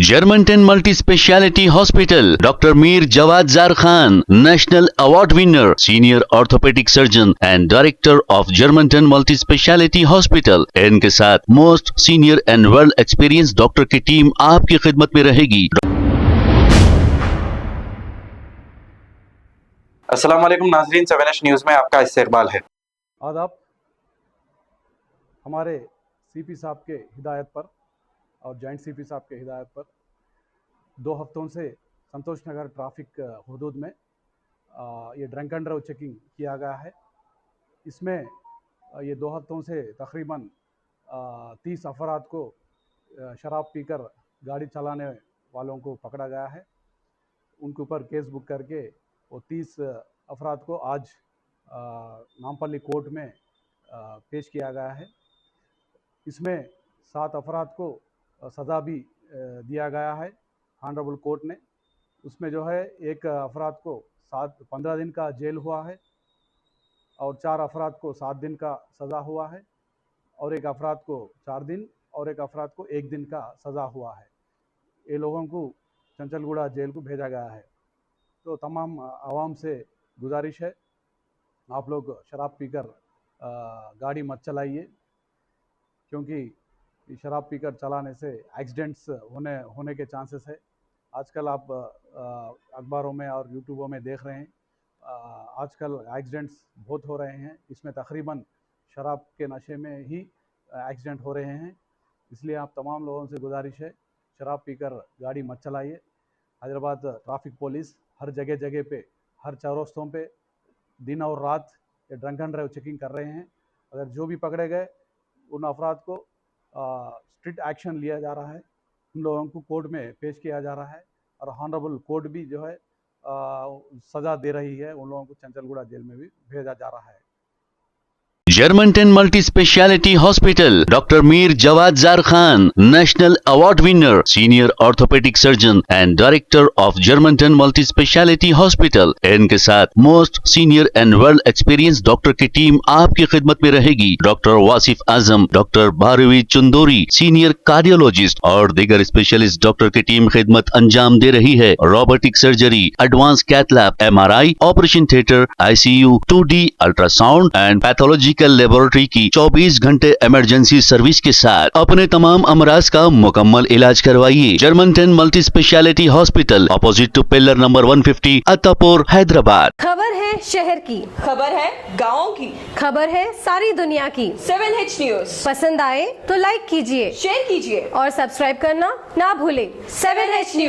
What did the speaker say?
Germanton multi speciality hospital, doctor Mir Jawad Jar Khan, national award winner, senior orthopaedic surgeon and director of Germanton multi speciality hospital. इनके साथ most senior and well experience doctor की team आपकी खिदमत में रहेगी। अस्सलाम वालेकुम नाज़रीन, 7H न्यूज़ में आपका इस्तकबाल है। आदाब। हमारे सीपी साहब के हिदायत पर और जॉइंट सीपी साहब के हिदायत पर 2 हफ्तों से संतोष नगर ट्रैफिक हदूद में ये ड्रंक एंड ड्राइव चेकिंग किया गया है। इसमें ये 2 हफ्तों से तकरीबन 30 अफराद को शराब पीकर गाड़ी चलाने वालों को पकड़ा गया है। उनके ऊपर केस बुक करके वो 30 अफराद को आज नामपल्ली कोर्ट में पेश किया गया है। इसमें 7 अफराद को सज़ा भी दिया गया है ऑनरेबल कोर्ट ने। उसमें जो है एक अफराद को 15 दिन का जेल हुआ है और 4 अफराद को 7 दिन का सज़ा हुआ है और एक अफराद को 4 दिन और एक अफराद को 1 दिन का सज़ा हुआ है। ये लोगों को चंचलगुड़ा जेल को भेजा गया है। तो तमाम आवाम से गुजारिश है, आप लोग शराब पीकर गाड़ी मत चलाइए, क्योंकि शराब पीकर चलाने से एक्सीडेंट्स होने के चांसेस है। आजकल आप अखबारों में और यूट्यूबों में देख रहे हैं, आजकल एक्सीडेंट्स बहुत हो रहे हैं। इसमें तकरीबन शराब के नशे में ही एक्सीडेंट हो रहे हैं। इसलिए आप तमाम लोगों से गुजारिश है, शराब पीकर गाड़ी मत चलाइए। हैदराबाद ट्रैफिक पुलिस हर जगह पे, हर चौरास्तों पे दिन और रात ये ड्रंक एंड ड्राइव चेकिंग कर रहे हैं। अगर जो भी पकड़े गए उन अफराद को स्ट्रिक्ट एक्शन लिया जा रहा है। उन लोगों को कोर्ट में पेश किया जा रहा है और ऑनरेबल कोर्ट भी जो है सज़ा दे रही है। उन लोगों को चंचलगुड़ा जेल में भी भेजा जा रहा है। Germanton multi speciality hospital, doctor Mir Jawad Jar Khan, national award winner, senior orthopaedic surgeon and director of Germanton multi speciality hospital. इनके साथ most senior and well experience doctor की टीम आपकी खिदमत में रहेगी। Doctor Wasif Azam, doctor Bharvi Chandori, senior cardiologist और दीगर स्पेशलिस्ट डॉक्टर की टीम खिदमत अंजाम दे रही है। Robotic surgery, advance cath lab, MRI, operation theatre, ICU, 2D ultrasound and pathology laboratory की 24 घंटे इमरजेंसी सर्विस के साथ अपने तमाम अमराज का मुकम्मल इलाज करवाइए। Germanton multi speciality hospital, opposite to pillar number 150, Attapur, Hyderabad. खबर है शहर की, खबर है गाँव की, खबर है सारी दुनिया की। 7H न्यूज़ पसंद आए तो लाइक कीजिए, शेयर कीजिए और सब्सक्राइब करना ना भूले। 7H news.